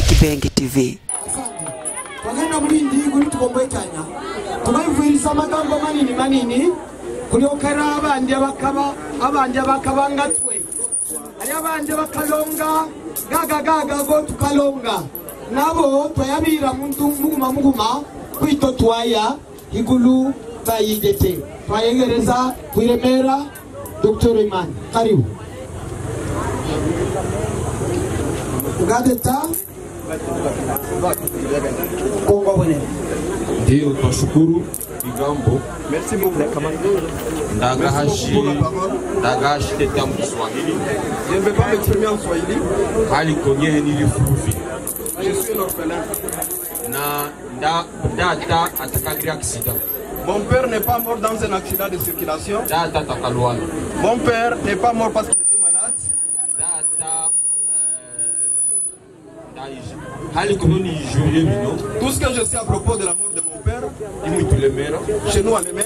Kibenge TV. Wagenda mulindi guli tukombwekanya tubayivuiriza amagambo manini kulyokera abandi abakaba nga twe ali abandi bakalonga gaga go tukalonga nabo twayabira muntu muguma kwito twaya igulu bayigete twayengereza kwiremera Dr. Imani karibu ugadeta ndio twashukuru Igambo. Merci beaucoup. Ndagashi teta mu Kiswahili. Je ne vais pas m'exprimer en Swahili. Hali konye ni furufi. Je suis un orphelin. Na data atakagri accident. Mon père n'est pas mort dans un accident de circulation. Data takalwana. Mon père n'est pas mort parce qu'il était malade. Data tout ce que je sais à propos de la mort de mon père, chez nous à Lemera,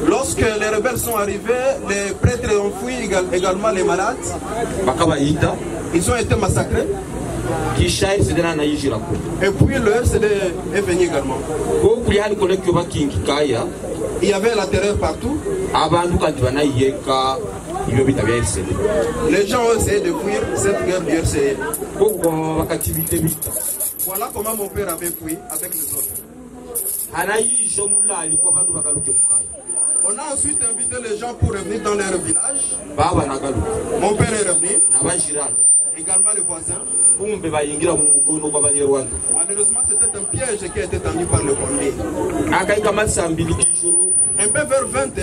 lorsque les rebelles sont arrivés, les prêtres ont fui également les malades. Ils ont été massacrés. Et puis le RCD est venu également. Il y avait la terreur partout. Les gens ont essayé de fuir cette guerre du RCD. Voilà comment mon père avait fui avec les autres. On a ensuite invité les gens pour revenir dans leur village. Mon père est revenu. Également les voisins. Malheureusement, c'était un piège qui a été tendu par le Condé. Un peu vers 20h,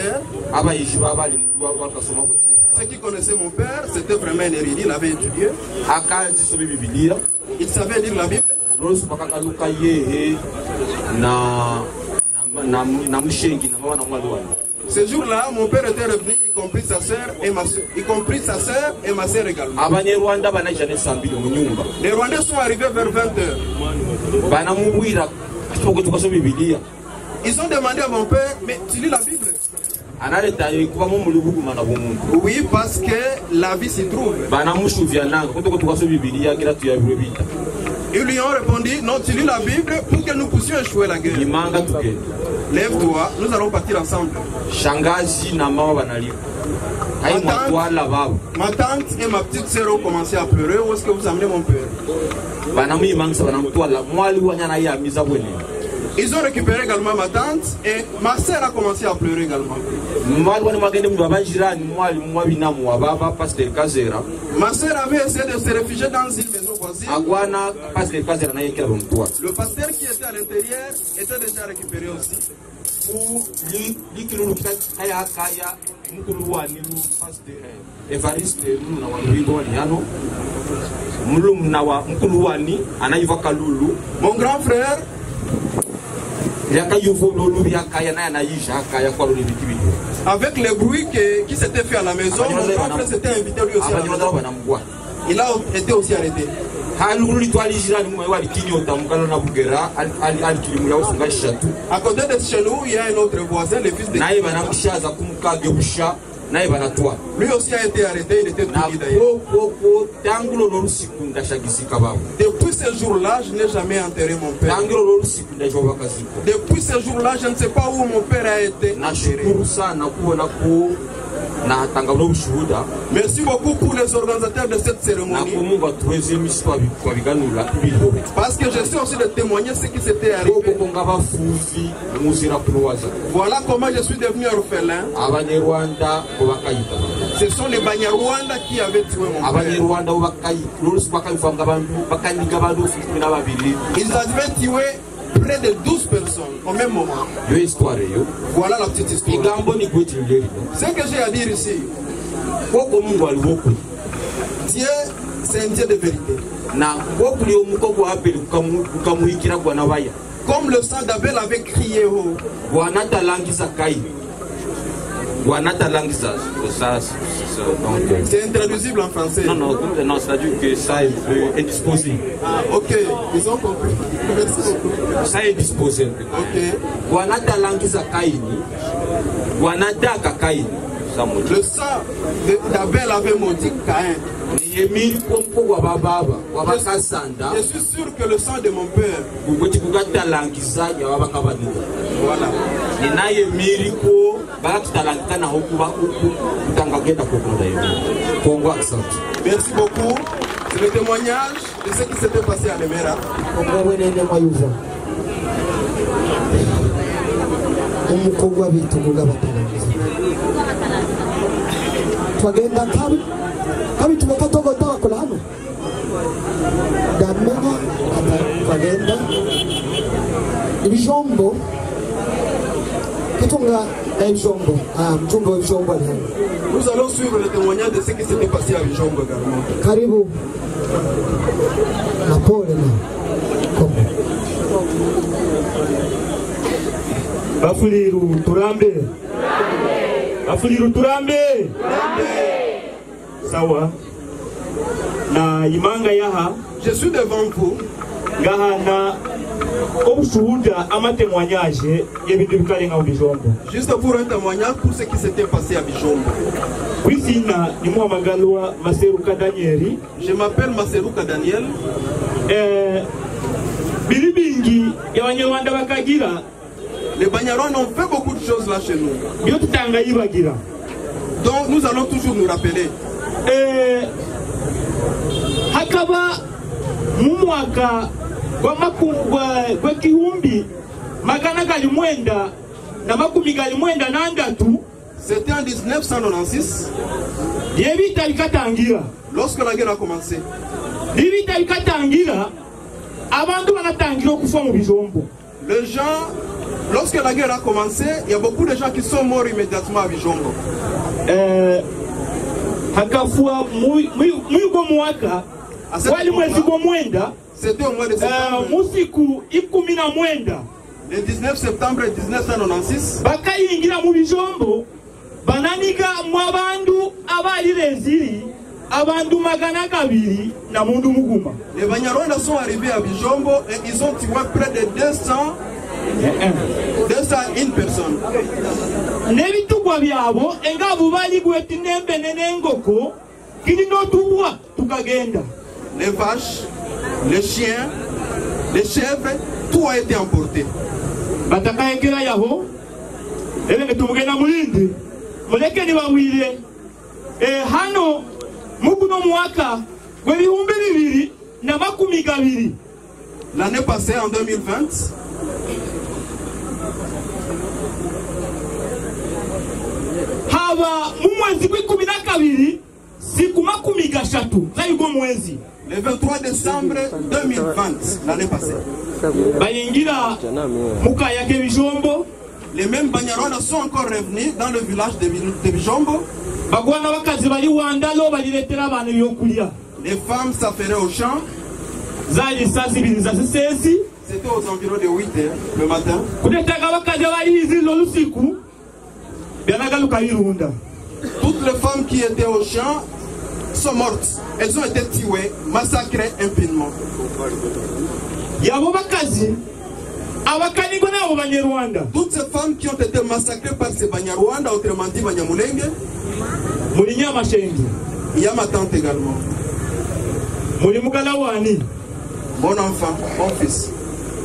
ceux qui connaissaient mon père, c'était vraiment un érudit, il avait étudié. Il savait lire la Bible. Ce jour-là, mon père était revenu, y compris sa sœur et ma soeur, et ma sœur également. Les Rwandais sont arrivés vers 20h. Ils ont demandé à mon père, mais tu lis la Bible? Oui, parce que la vie s'y trouve. Ils lui ont répondu, non, tu lis la Bible pour que nous puissions échouer la guerre. Lève-toi, nous allons partir ensemble. Ma tante et ma petite sœur ont commencé à pleurer. Où est-ce que vous amenez mon père? Ils ont récupéré également ma tante et ma sœur a commencé à pleurer également. Ma sœur avait essayé de se réfugier dans une maison voisine. Le pasteur qui était à l'intérieur était déjà récupéré aussi. Mon grand frère, avec les bruits qui s'étaient fait à la maison, mon grand frère s'était invité lui aussi à la maison. Il a été aussi arrêté. À côté de chez nous, il y a un autre voisin, le fils de lui aussi a été arrêté, il était tué d'ailleurs. Depuis ce jour-là, je n'ai jamais enterré mon père. Depuis ce jour-là, je ne sais pas où mon père a été enterré. Merci beaucoup pour les organisateurs de cette cérémonie. Parce que je sais aussi de témoigner ce qui s'était arrivé. Voilà comment je suis devenu orphelin. Ce sont les Banyarwanda qui avaient tué mon père. Ils avaient tué près de 12 personnes au même moment. Voilà la petite histoire. Ce que j'ai à dire ici, Dieu, c'est un Dieu de vérité. Comme le sang d'Abel avait crié haut. C'est intraduisible en français. Non, c'est-à-dire que ça est disposé. Ah, ok, ils ont compris. Merci beaucoup. Ça est disposé. Ok. Le sang d'Abel avait maudit Caïn. Je suis sûr que le sang de mon père. Voilà. Merci beaucoup. C'est le témoignage de ce qui s'était passé à Lemera. Twagenda kabi tumekatogota wakola hano damena twagenda ibijombo kitunga ibijombo mchumba ibijombo ali hano. Nous allons suivre le témoignage de ce qui s'était passé à Bijombo également. Karibu na pole na komo Bafuliru turambe. Bafuliru turambe. Sawa. Na imanga yaha. Je suis devant vous. Gaha na obushuhuda amatemwanyaje y'ebintu bikalenga mu Bijombo. Juste pour un témoignage pour ce qui s'était passé à Bijombo. Kwizina ni Muhamagalwa Maseruka Danieli. Je m'appelle Maseruka Daniel. Bilibingi y'Abanyarwanda bakagira. Les Banyarwanda ont fait beaucoup de choses là chez nous. Donc nous allons toujours nous rappeler. Hakaba mumwaka kwa kihumbi magana galimwenda na makumi galimwenda na ndatu. C'était en 1996. Yebita bikatangira. Lorsque la guerre a commencé. Yebita bikatangira abantu banatangira okufa mu Bijombo. Les gens, lorsque la guerre a commencé, il y a beaucoup de gens qui sont morts immédiatement à Bijombo. Hakafua muyugo mwaka wali mwezi go mwenda. C'était au mois de septembre. Musiku ikumi na mwenda. Le 19 septembre 1996. Bakayingira mu Bijombo bananiga mwabandu abalireziri abandu magana kabiri na mundu muguma. Les Banyarwanda sont arrivés à Bijombo et ils ont tué près de 201 personnes. Nebitugwa byabo engabu bali gweti nembe nenengoko kili no tuwa tukagenda. Les vaches, les chiens, les chèvres, tout a été emporté. Batakayekera yaho elenge tumugenda mulindi muleke ni bawire hano muguno mwaka gw'ebihumbi bibiri na makumi gabiri. L'année passée en 2020, haba mwezi gw'ikumi na kabiri siku makumi gashatu zayugo mwezi. Le 23 décembre 2020, l'année passée. Bayingira mukaya ke Bijombo. Les mêmes Banyarwanda sont encore revenus dans le village de Bijombo. Bagwana bakazi bali wandalo baliletera abantu yokulya. Les femmes s'affairaient au champ. Zali sasi biza sisi. C'était aux environs de 8 h le matin. Kudetaka bakazi bali izilo lusiku. Byanaga irunda. Toutes les femmes qui étaient au champ sont mortes. Elles ont été tuées, massacrées impunément. Yabo bakazi abakanigo nabo Banyarwanda. Toutes ces femmes qui ont été massacrées par ces Banyarwanda, autrement dit Banyamulenge. Mulinya mashengi. Il y a ma tante également. Mulimugalawani. Mon enfant, mon fils.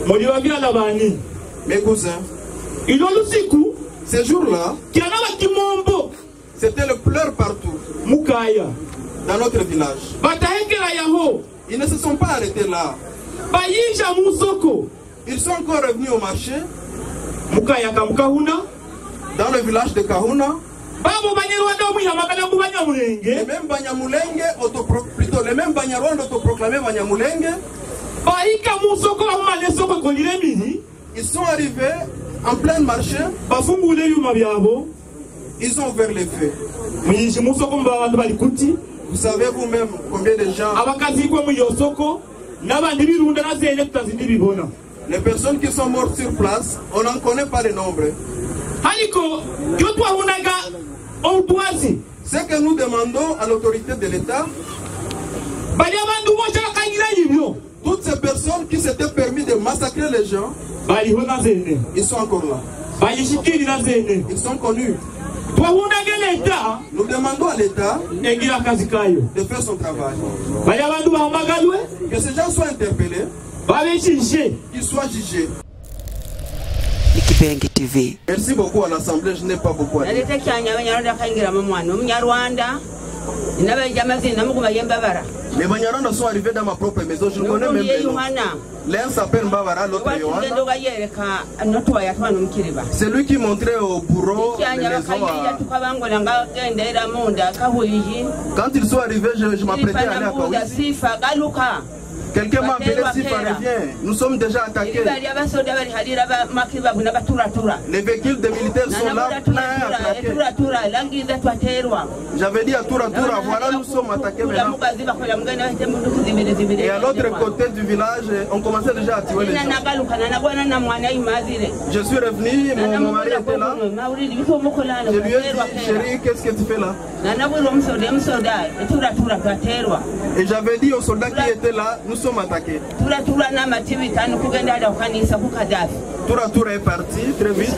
Muliwagira labani. Mes cousins. Ilolusiku. Ces jours-là, c'était le pleur partout. Mukaya. Dans notre village. Ils ne se sont pas arrêtés là. Ils sont encore revenus au marché. Dans le village de Kahuna. Les mêmes Banyamulenge, plutôt les mêmes Banyarwanda autoproclamés Banyamulenge. Ils sont arrivés en plein marché. Ils ont ouvert les feux. Vous savez vous-même combien de gens. Les personnes qui sont mortes sur place, on n'en connaît pas le nombre. Ce que nous demandons à l'autorité de l'État, toutes ces personnes qui s'étaient permis de massacrer les gens, ils sont encore là. Ils sont connus. Nous demandons à l'État de faire son travail. Que ces gens soient interpellés, qu'ils soient jugés. Merci beaucoup à l'Assemblée, je n'ai pas beaucoup à dire. Les Banyarwanda sont arrivés dans ma propre maison, je connais même les noms. L'un s'appelle Mbavara, l'autre Yohana. C'est lui qui montrait au bureau les maisons Quand ils sont arrivés, je m'apprêtais à aller à Kaouzi. Quelqu'un m'a appelé Sifa revient. Nous sommes déjà attaqués. Les véhicules des militaires sont là, pleins à attaquer. J'avais dit à Toura, voilà, nous sommes attaqués maintenant. Et à l'autre côté du village, on commençait déjà à tuer les gens. Je suis revenu, mon mari était là. Je lui ai dit, chérie, qu'est-ce que tu fais là? Et j'avais dit aux soldats qui étaient là, nous sommes attaqués. Toura est parti très vite.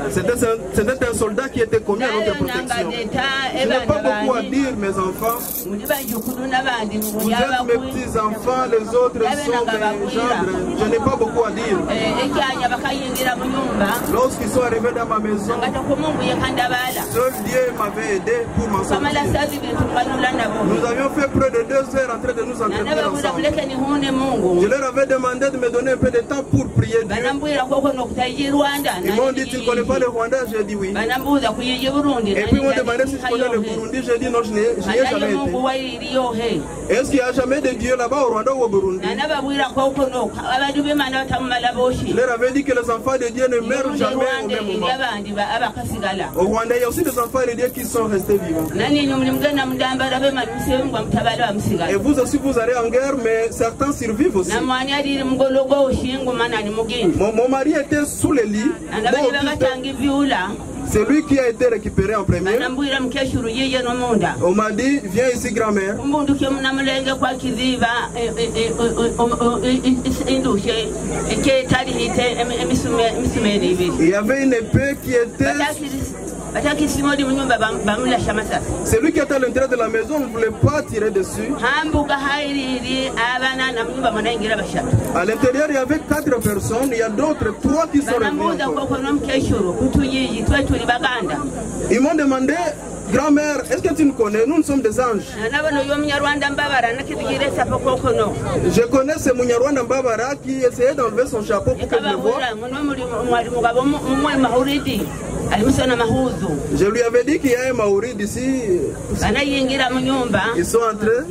C'était un soldat qui était commis à notre protection. Je n'ai pas beaucoup à dire, mes enfants. Vous êtes mes petits-enfants, les autres sont mes gendres. Je n'ai pas beaucoup à dire. Lorsqu'ils sont arrivés dans ma maison, seul Dieu m'avait aidé pour m'en sortir. Nous avions fait près de 2 heures en train de nous entretenir ensemble. Je leur avais demandé de me donner un peu de temps pour prier Dieu. Ils m'ont dit, tu ne connais pas le Rwanda? J'ai dit oui. Et puis ils m'ont demandé si je connais le Burundi. J'ai dit non, je n'y ai jamais été. Est-ce qu'il n'y a jamais de Dieu là-bas au Rwanda ou au Burundi? Je leur avais dit que les enfants de Dieu ne meurent jamais au même moment. Au Rwanda, il y a aussi des enfants de Dieu qui sont restés vivants. Et vous aussi, vous allez en guerre, mais certains survivent aussi. Mon mari était sous le lit. C'est lui qui a été récupéré en premier. On m'a dit, viens ici grand-mère. Il y avait une épée qui était... C'est lui qui était à l'intérieur de la maison, on ne voulait pas tirer dessus. À l'intérieur, il y avait 4 personnes, il y a d'autres 3 qui sont revenus encore. Ils m'ont demandé, grand-mère, est-ce que tu nous connais? Nous sommes des anges. Je connais ce Munyarwanda Mbabara qui essayait d'enlever son chapeau pour qu'elle me voie. Je lui avais dit qu'il y a un Maori d'ici. Ils sont entrés.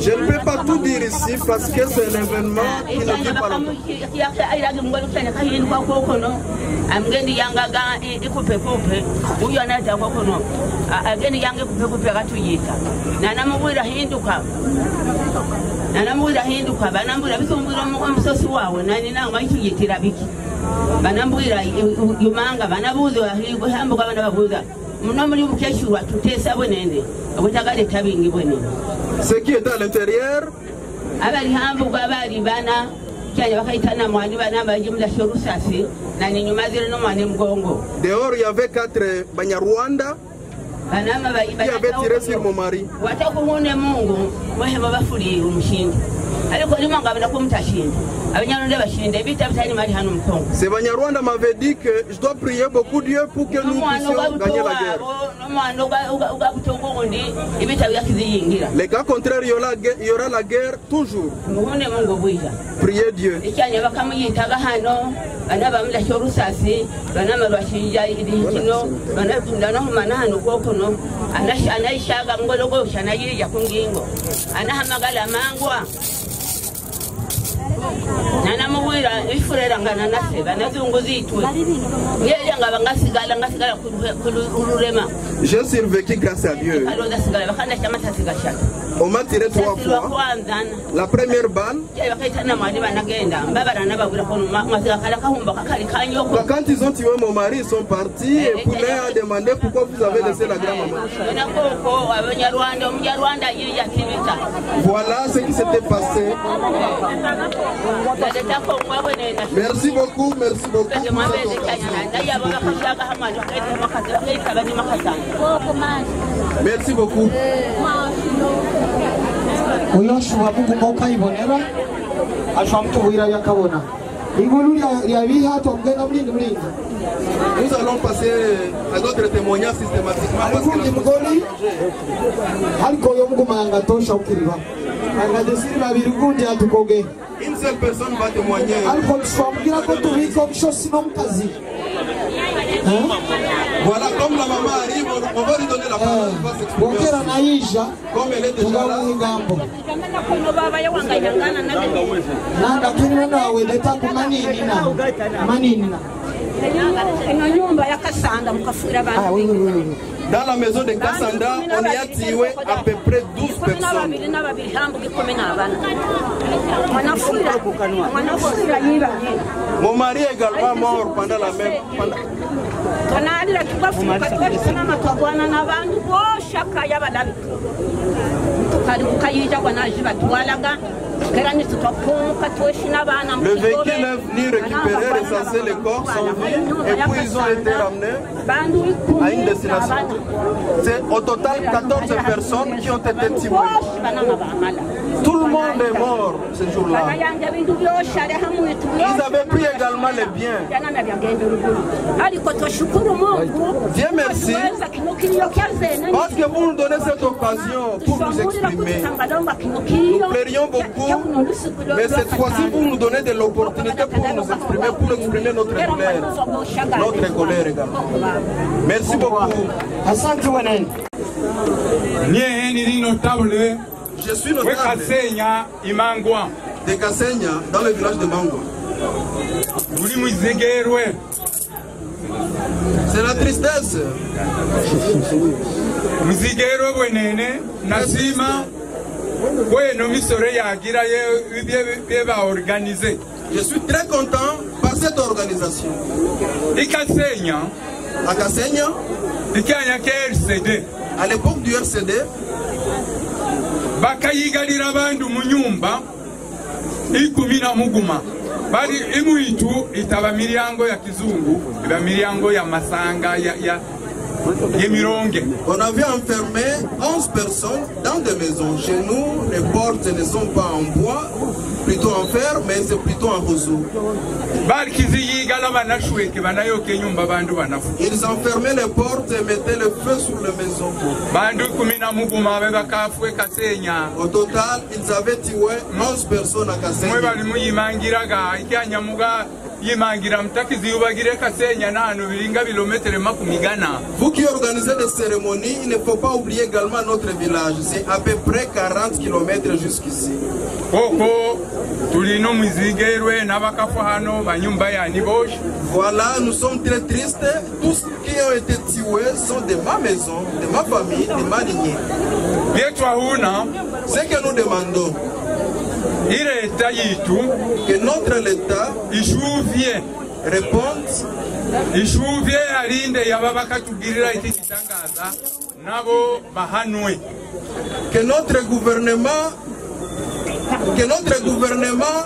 Je ne peux pas tout dire ici parce que c'est un événement qui ne dure pas longtemps. Ce qui est à l'intérieur, dehors il y avait 4 Banyarwanda qui avaient tiré sur mon mari. Ces Banyarwanda m'avaient dit que je dois prier beaucoup Dieu pour que nous puissions gagner la guerre. Les cas contraires, il y aura la guerre toujours. Priez Dieu. nana muwira ifurera ngana naseba nazunguzi itwe yeye ngaba ngasigala kulurema. J'ai survécu grâce à Dieu. On m'a tiré 3 fois. La première balle, quand ils ont tué mon mari, ils sont partis et Poulain a demandé pourquoi vous avez laissé la grand-maman. Voilà ce qui s'était passé. Merci beaucoup, merci beaucoup. Merci beaucoup. Uyoshua Mungu moka ibonera ashwamtuwira yakabona ingulu ya biha tomgena mlingi. Nous allons passer à d'autres témoignages systématiquement parce que la mugoli aliko yo Mungu manga tosha ukiriba angadesiri babiri gundi atukoge une seule personne va témoigner. Aliko twamgira ko tubiko bishosi no mukazi. Voilà, comme la maman arrive, on va lui donner la parole. Comme elle est déjà là. Dans la maison de Kassanda, on y a tué à peu près 12 personnes. Mon mari est également mort pendant la même. Le véhicule est venu récupérer, ressasser les corps sans vie et puis ils ont été ramenés à une destination. C'est au total 14 personnes qui ont été tuées. Tout le monde est mort ce jour-là. Ils avaient pris également les biens. Dieu merci, parce que vous nous donnez cette occasion pour nous exprimer. Nous plairions beaucoup, mais cette fois-ci vous nous donnez de l'opportunité pour nous exprimer, pour exprimer notre colère également. Merci beaucoup. Je suis notable de Kassenya dans le village de Mangwa. C'est la tristesse. Je suis très content par cette organisation. À Kassenya, à l'époque du RCD, bakayigalira bandu munyumba ikumina muguma bali imuitu itaba milyango ya kizungu iba milyango ya masanga ya on avait enfermé 11 personnes dans des maisons. Chez nous, les portes ne sont pas en bois, plutôt en fer, mais c'est plutôt en roseau. Ils enfermaient les portes et mettaient le feu sur les maisons. Au total, ils avaient tué 11 personnes à Kassenya. Vous qui organisez des cérémonies, il ne faut pas oublier également notre village. C'est à peu près 40 km jusqu'ici. Voilà, nous sommes très tristes. Tous ceux qui ont été tués sont de ma maison, de ma famille, de ma lignée. Ce que nous demandons, que notre État réponde, que notre gouvernement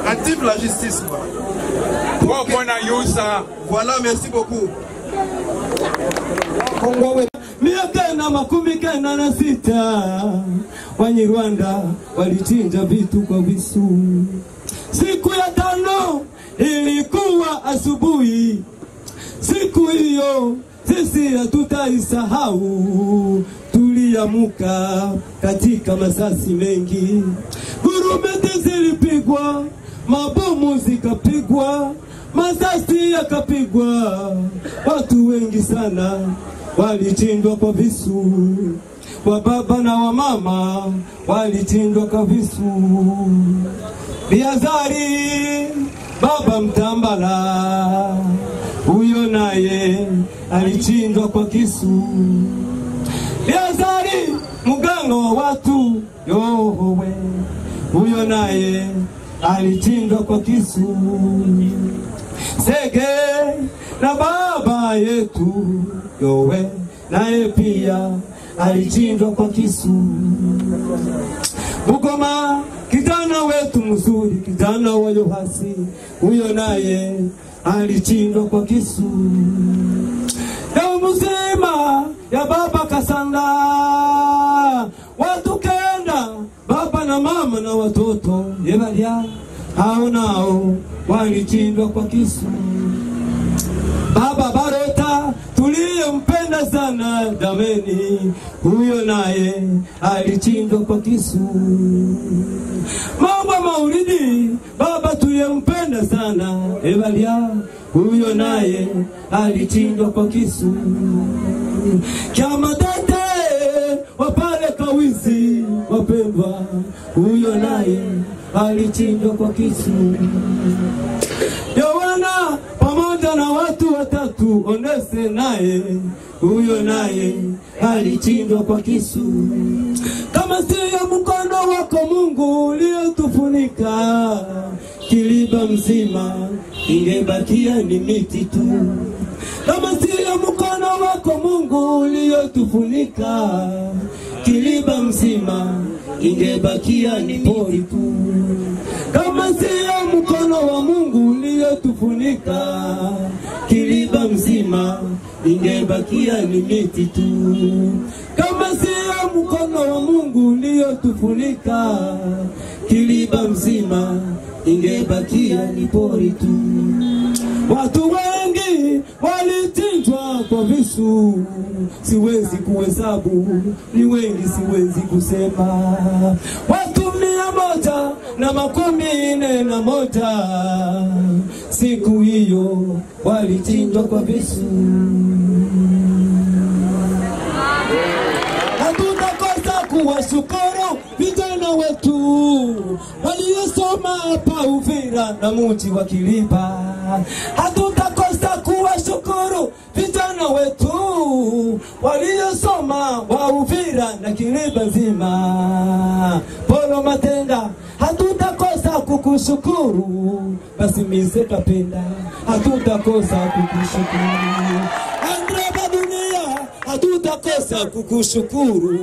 active la justice. Voilà, merci beaucoup. Miaka na makumi kenda na sita Wanyarwanda walichinja vitu kwa visu. Siku ya 5 ilikuwa asubuhi. Siku hiyo sisi hatutaisahau. Tuliamuka katika masasi mengi. Gurumeti zilipigwa, mabomu zikapigwa, masasi yakapigwa. Watu wengi sana walichinjwa kwa visu. wa baba na wa mama walichinjwa kwa visu. Biazari baba Mtambala, huyo naye alichinjwa kwa kisu. Biazari muganga wa watu yowe, huyo naye alichinjwa kwa kisu. Sege na baba yetu yowe, naye pia alichinjwa kwa kisu. Bugoma kijana wetu mzuri, kijana wa Yohasi, huyo naye alichinjwa kwa kisu. Leo mzima ya baba Kasanda, watu kenda, baba na mama na watoto yebalia, hao nao walichinjwa kwa kisu. Baba Barota tuliyempenda sana jameni, huyo naye alichinjwa kwa kisu. Mama Maulidi baba tuliyempenda sana ebalia, huyo naye alichinjwa kwa kisu. Chama tete wapale Kawizi wapendwa, huyo naye alichinjwa kwa kisu. Yohana pamoja na watu watatu Onese naye, huyo naye alichinjwa kwa kisu. Kama siyo mkono wako Mungu uliotufunika, Kiliba mzima ingebakia ni miti tu. Kama siyo mkono wako Mungu uliotufunika, Kiliba mzima ingebakia ni pori tu. Kama siyo mkono wa Mungu uliotufunika, Kiliba mzima ingebakia ni miti tu. Kama siyo mkono wa Mungu uliotufunika, Kiliba mzima ingebakia ni pori tu. Watu wengi walichinjwa kwa visu, siwezi kuhesabu, ni wengi siwezi kusema. Watu 141 siku hiyo walichinjwa kwa visu. Hatutakosa kuwashukuru vijana wetu waliosoma hapa Uvira na mji wa Kiliba. Hatutakosa kuwashukuru vijana wetu waliosoma wa Uvira na Kiliba nzima. Polo Matenga, hatutakosa kukushukuru, basi mise Kapenda, hatutakosa kukushukuru. Andre Badunia, hatutakosa kukushukuru.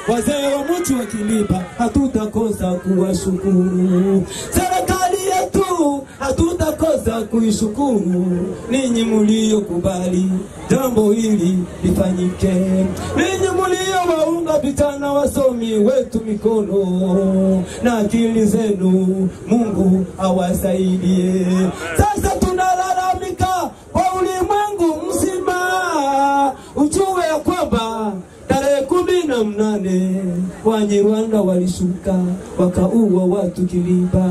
Wazee wa mji wa Kiliba, hatutakosa kuwashukuru. Serikali yetu, hatutakosa kuishukuru. Ninyi mliokubali jambo hili lifanyike, ninyi mliowaunga vijana wasomi wetu mikono na akili zenu, Mungu awasaidie. Sasa tunalalamika kwa ulimwengu mzima, ujue ya kwamba tarehe 18 Wanyarwanda walishuka wakaua watu Kiliba.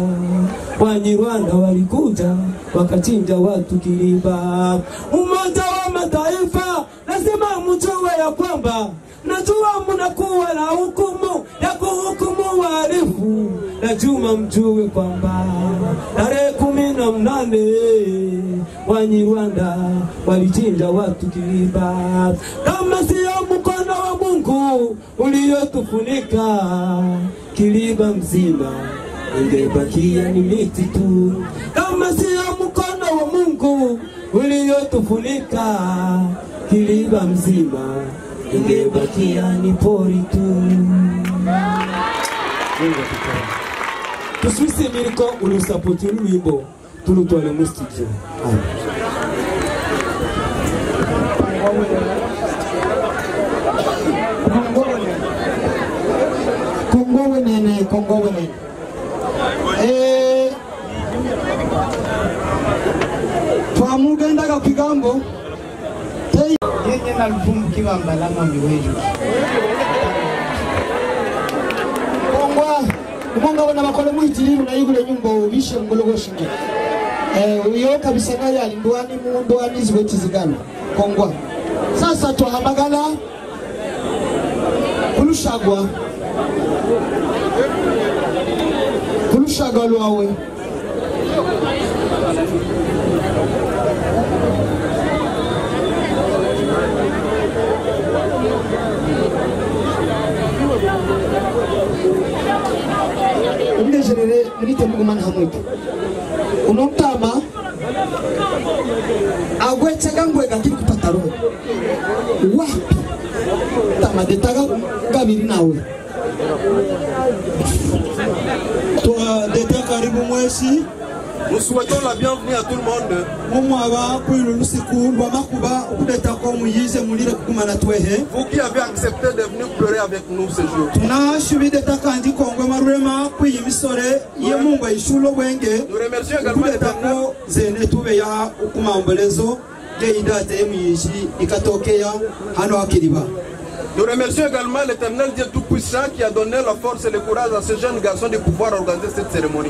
Wanyarwanda walikuja wakachinja watu Kiliba. Umoja wa Mataifa lazima mjue ya kwamba, najua mnakuwa na hukumu ya kuhukumu wahalifu, najua mjue kwamba tarehe 18 Wanyarwanda walichinja watu Kiliba. Kama siyo mkono wa Mungu uliotufunika, Kiliba mzima ingebakia ni miti tu. Kama siyo mkono wa Mungu uliotufunika, Kiliba mzima ingebakia ni pori tu. Tusuisi miriko ulusapoti wimbo tulutwale mu studio. Kongowe nene. Twamugenda ka kigambo yenye na lufumu kibamba lama miweju. Munga wana makole muhitiriru na yugule nyumba ubishe mgologo shingi. Uyo kabisa na yali nduani muunduani zibeti zigana. Kongwa. Sasa tuhamagala Kulushagwa lwawe ubinejerere nirite mugumana hamwe unotama agwetega ngwega kiri kupataro wapi tama detaga gabiri nawe toi deta karibu mwesi. Nous souhaitons la bienvenue à tout le monde. Vous qui avez accepté de venir pleurer avec nous ce jour. Nous remercions également Nous remercions également l'Éternel Dieu Tout-Puissant qui a donné la force et le courage à ces jeunes garçons de pouvoir organiser cette cérémonie.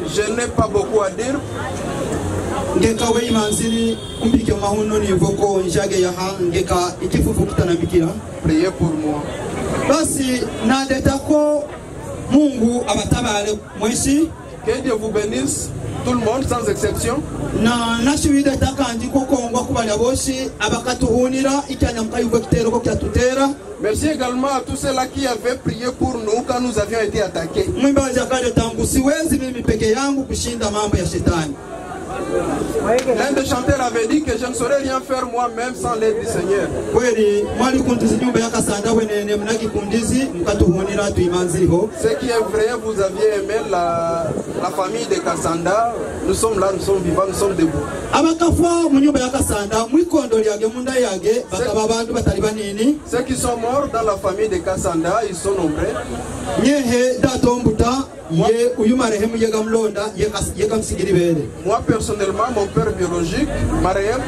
Je n'ai pas beaucoup à dire. Priez pour moi. Que Dieu vous bénisse. Tout le monde sans exception. Merci également à tous ceux-là qui avaient prié pour nous quand nous avions été attaqués. L'un des chanteurs avait dit que je ne saurais rien faire moi-même sans l'aide du Seigneur. Ce qui est vrai, vous aviez aimé la famille de Kassanda. Nous sommes là, nous sommes vivants, nous sommes debout. Ceux qui sont morts dans la famille de Kassanda, ils sont nombreux. Moi personnellement, mon père biologique, Mariam,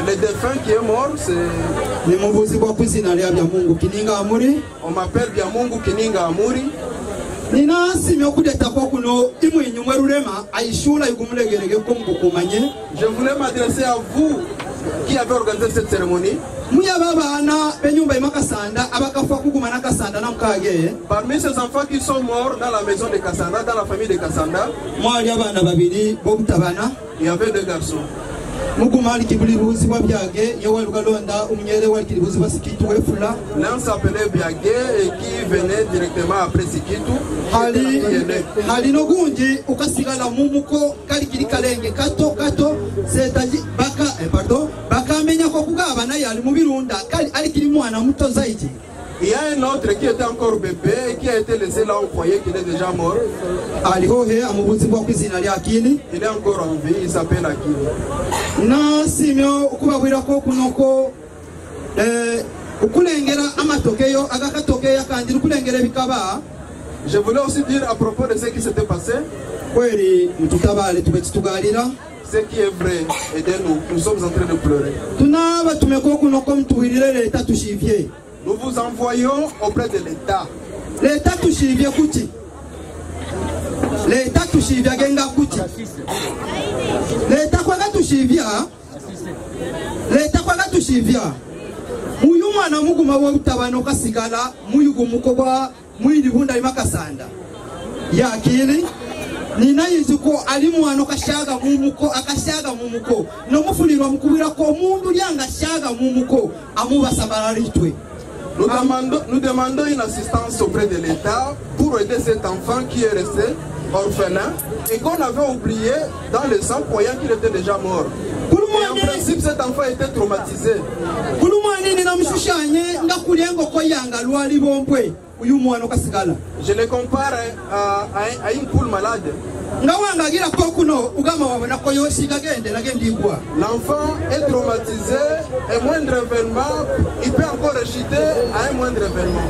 le défunt qui est mort, c'est... On m'appelle Biamungu Kininga Amuri. Je voulais m'adresser à vous qui avez organisé cette cérémonie. Parmi ces enfants qui sont morts dans la maison de Kassanda, dans la famille de Kassanda, il y avait deux garçons. L'un s'appelait Biagé et qui venait directement après Sikitu. Il y a un autre qui était encore bébé et qui a été laissé là au foyer, qui est déjà mort. Il est encore en vie, il s'appelle Akili. Je voulais aussi dire à propos de ce qui s'était passé. Ce qui est vrai, aidez-nous, nous sommes en train de pleurer. Nous vous envoyons auprès de l'État. L'État tushivye kuti. L'État tushivya genga kuti. L'État kwa tushivya. L'État kwa tushivya. Muyu mwana muguma wa utabano kasigala muyugo mukoba muyirihunda imakasanda. Ya akili nina yizuko ali mwana kashaga mumuko akashaga mumuko no mufulirwa mukubira ko mundu lyanga shaga mumuko amubasabaritwe. Nous demandons une assistance auprès de l'État pour aider cet enfant qui est resté orphelin et qu'on avait oublié dans le sang croyant qu'il était déjà mort. Et en principe, cet enfant était traumatisé. Je le compare à une poule malade. L'enfant est traumatisé et moindre événement, il peut encore rechuter à un moindre événement.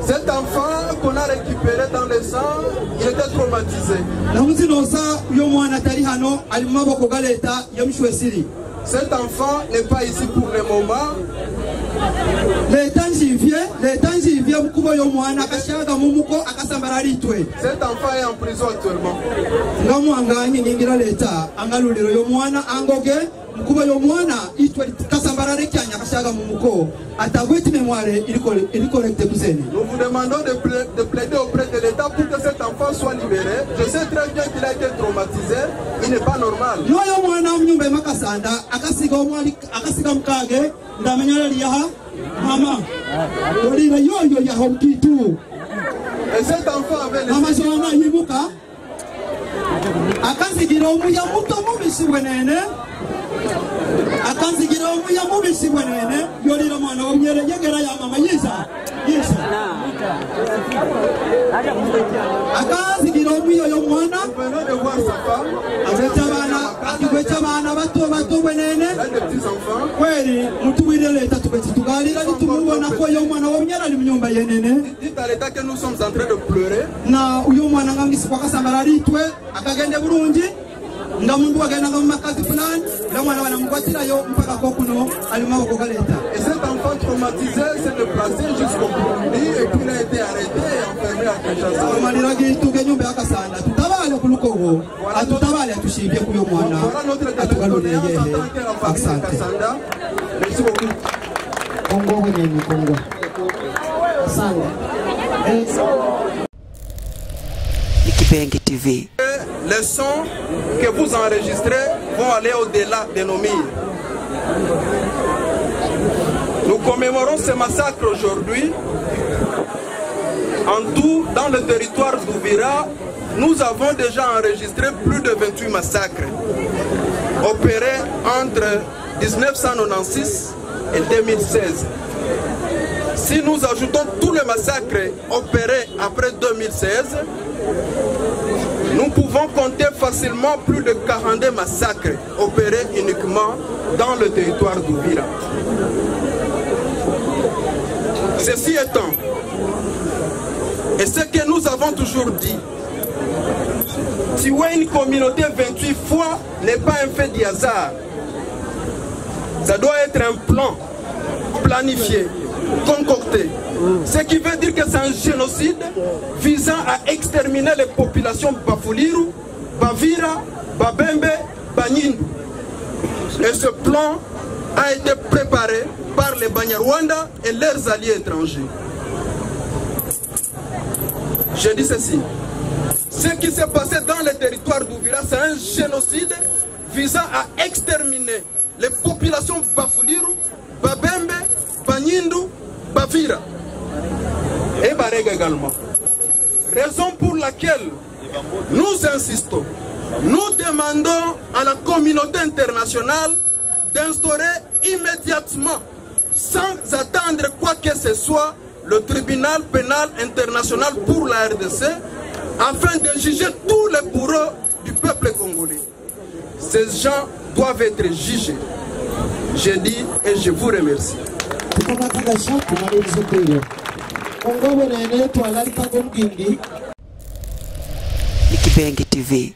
Cet enfant qu'on a récupéré dans le sang, il était traumatisé. Cet enfant n'est pas ici pour le moment. leta njivye mkubo yo mwana akashaga mumuko akasambaralitwe. Cet enfant est en prison actuellement. Ngamwanganye ningira leta angaluliro yo mwana angoge mkubo yo mwana itwe kasambarale kyanya akashaga mumuko atagweti mémoire il collecte kuzeni. Nous vous demandons de plaider auprès de l'État pour que cet enfant soit libéré. Je sais très bien qu'il a été traumatisé, il n'est pas normal. Yo mwana mnyumba makasanda akasiga omwali akasiga mkage ndamenyala liyaha mama olira yoyo ya homkitu. Et cet enfant avait mama jona yibuka akasigira omuya muto mubisi bwenene akanzigira omuya mubisi bwenene yolira mwana omnyere yegera ya mama yisa akanzigira omuya yo mwana venons de voir sa femme, akigwecha bana bato bwenene kweli mutuwire leta tugalira litumubona ko yo mwana omnyera ali mnyumba yenene. Dites à l'État que nous sommes en train de pleurer. Na uyo mwana ngangisi kwa kasambara litwe akagende bulungi nga mundu agenda nga mumakazi fulani la mwana wanamkwatira yo mpaka kokuno alimaboko ga leta. Et cet enfant traumatisé s'est déplacé jusqu'au Burundi et puis il a été arrêté et enfermé à Kinshasa. Malira gituke nyumba yakasanda tutabale kulukogo atutabale atushibye kuyo mwana atugalule yehe asante. Merci beaucoup. Kongo wenye Kongo asante. Nikibengi TV. Les sons que vous enregistrez vont aller au-delà de nos murs. Nous commémorons ce massacre aujourd'hui. En tout, dans le territoire d'Ouvira, nous avons déjà enregistré plus de 28 massacres opérés entre 1996 et 2016. Si nous ajoutons tous les massacres opérés après 2016, nous pouvons compter facilement plus de 42 massacres opérés uniquement dans le territoire d'Ouvira. Ceci étant, et ce que nous avons toujours dit, tuer une communauté 28 fois n'est pas un fait du hasard. Ça doit être un plan planifié, concocté. Ce qui veut dire que c'est un génocide visant à exterminer les populations Bafuliru, Bavira, Babembe, Banyindu. Et ce plan a été préparé par les Banyarwanda et leurs alliés étrangers. Je dis ceci. Ce qui s'est passé dans le territoire d'Ouvira, c'est un génocide visant à exterminer les populations Bafuliru, Babembe, Banyindu, Bavira et Barega également. Raison pour laquelle nous insistons, nous demandons à la communauté internationale d'instaurer immédiatement, sans attendre quoi que ce soit, le tribunal pénal international pour la RDC, afin de juger tous les bourreaux du peuple congolais. Ces gens doivent être jugés. Je dis et je vous remercie. Nikibengi TV.